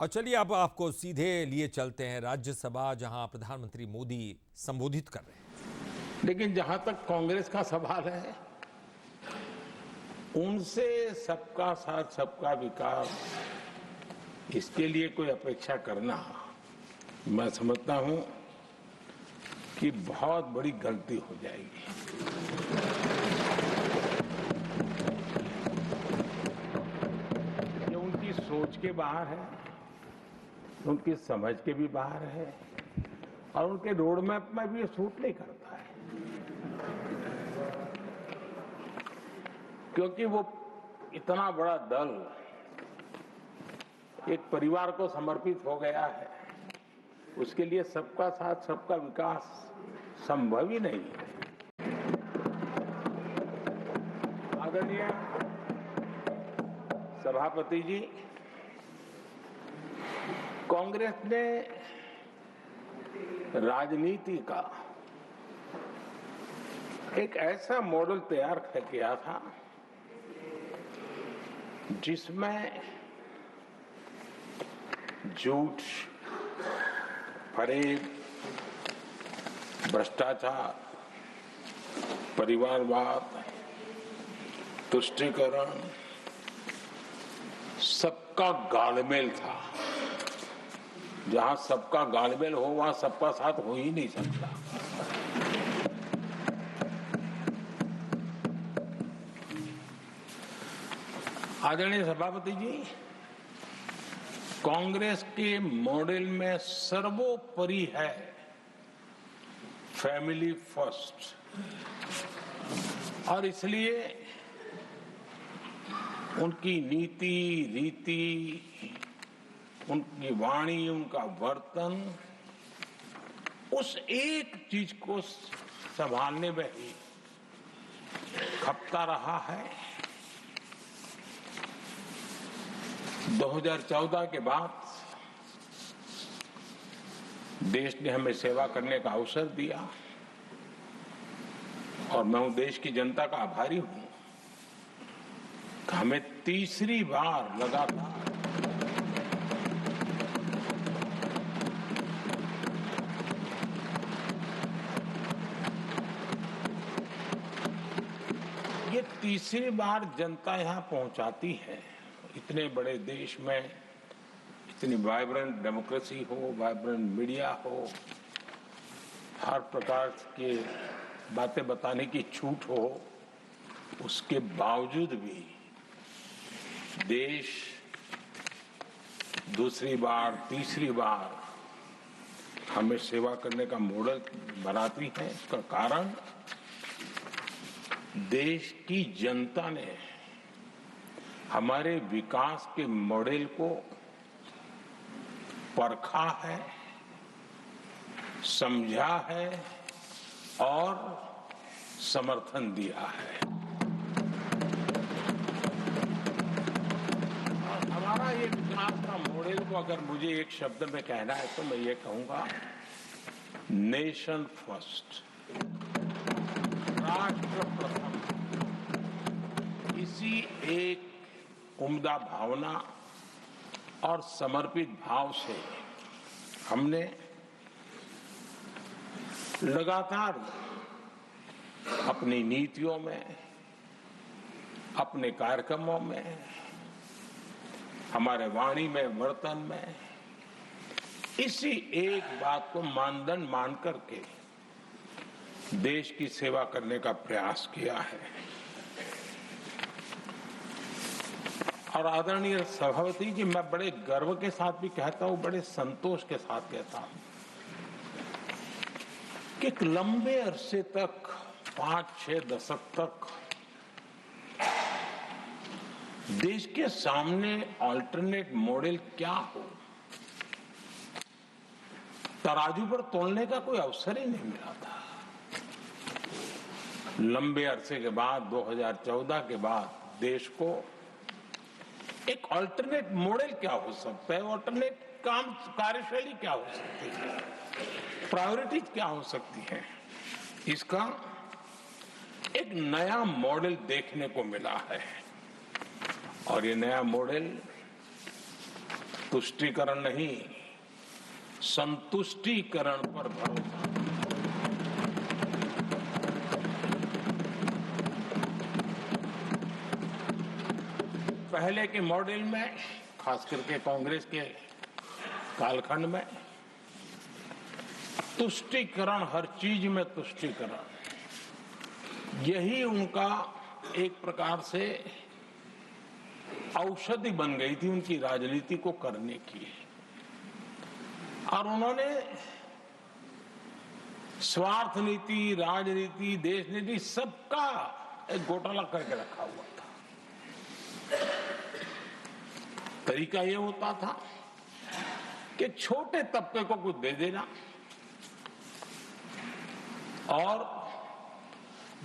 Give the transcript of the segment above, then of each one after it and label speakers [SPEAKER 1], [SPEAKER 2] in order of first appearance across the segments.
[SPEAKER 1] और चलिए अब आपको सीधे लिए चलते हैं राज्यसभा, जहां प्रधानमंत्री मोदी संबोधित कर रहे हैं।
[SPEAKER 2] लेकिन जहां तक कांग्रेस का सवाल है, उनसे सबका साथ सबका विकास इसके लिए कोई अपेक्षा करना, मैं समझता हूं कि बहुत बड़ी गलती हो जाएगी। ये उनकी सोच के बाहर है, उनकी समझ के भी बाहर है और उनके रोड मैप में भी ये सूट नहीं करता है, क्योंकि वो इतना बड़ा दल एक परिवार को समर्पित हो गया है। उसके लिए सबका साथ सबका विकास संभव ही नहीं है। आदरणीय सभापति जी, कांग्रेस ने राजनीति का एक ऐसा मॉडल तैयार किया था जिसमें झूठ, फरेब, भ्रष्टाचार, परिवारवाद, तुष्टीकरण, सबका गालमेल था। जहां सबका गालमेल हो वहां सबका साथ हो ही नहीं सकता। आदरणीय सभापति जी, कांग्रेस के मॉडल में सर्वोपरि है फैमिली फर्स्ट, और इसलिए उनकी नीति, रीति, उनकी वाणी, उनका वर्तन उस एक चीज को संभालने में ही खपता रहा है। 2014 के बाद देश ने हमें सेवा करने का अवसर दिया और मैं उन देश की जनता का आभारी हूं कि हमें तीसरी बार लगातार ये तीसरी बार जनता यहां पहुंचाती है। इतने बड़े देश में इतनी वाइब्रेंट डेमोक्रेसी हो, वाइब्रेंट मीडिया हो, हर प्रकार के बातें बताने की छूट हो, उसके बावजूद भी देश दूसरी बार, तीसरी बार हमें सेवा करने का मॉडल बनाती है। इसका कारण देश की जनता ने हमारे विकास के मॉडल को परखा है, समझा है और समर्थन दिया है। और हमारा ये विकास का मॉडल को अगर मुझे एक शब्द में कहना है तो मैं ये कहूंगा, नेशन फर्स्ट, राष्ट्र प्रथम। इसी एक उम्दा भावना और समर्पित भाव से हमने लगातार अपनी नीतियों में, अपने कार्यक्रमों में, हमारे वाणी में, वर्तन में इसी एक बात को मानदंड मान करके देश की सेवा करने का प्रयास किया है। और आदरणीय सभापति जी, मैं बड़े गर्व के साथ भी कहता हूं, बड़े संतोष के साथ कहता हूं कि एक लंबे अरसे तक, 5-6 दशक तक देश के सामने अल्टरनेट मॉडल क्या हो, तराजू पर तोलने का कोई अवसर ही नहीं मिला था। लंबे अरसे के बाद, 2014 के बाद देश को एक अल्टरनेट मॉडल क्या हो सकता है, अल्टरनेट कार्यशैली क्या हो सकती है, प्रायोरिटीज क्या हो सकती है, इसका एक नया मॉडल देखने को मिला है। और ये नया मॉडल तुष्टीकरण नहीं, संतुष्टीकरण पर भरोसा। पहले के मॉडल में, खास करके कांग्रेस के कालखंड में, तुष्टीकरण, हर चीज में तुष्टीकरण, यही उनका एक प्रकार से औषधि बन गई थी उनकी राजनीति को करने की। और उन्होंने स्वार्थ नीति, राजनीति, देश नीति, सबका एक घोटाला करके रखा हुआ था। तरीका यह होता था कि छोटे तबके को कुछ दे देना और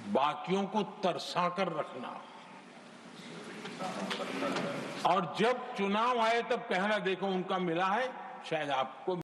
[SPEAKER 2] बाकियों को तरसा कर रखना, और जब चुनाव आए तब कहना देखो उनका मिला है, शायद आपको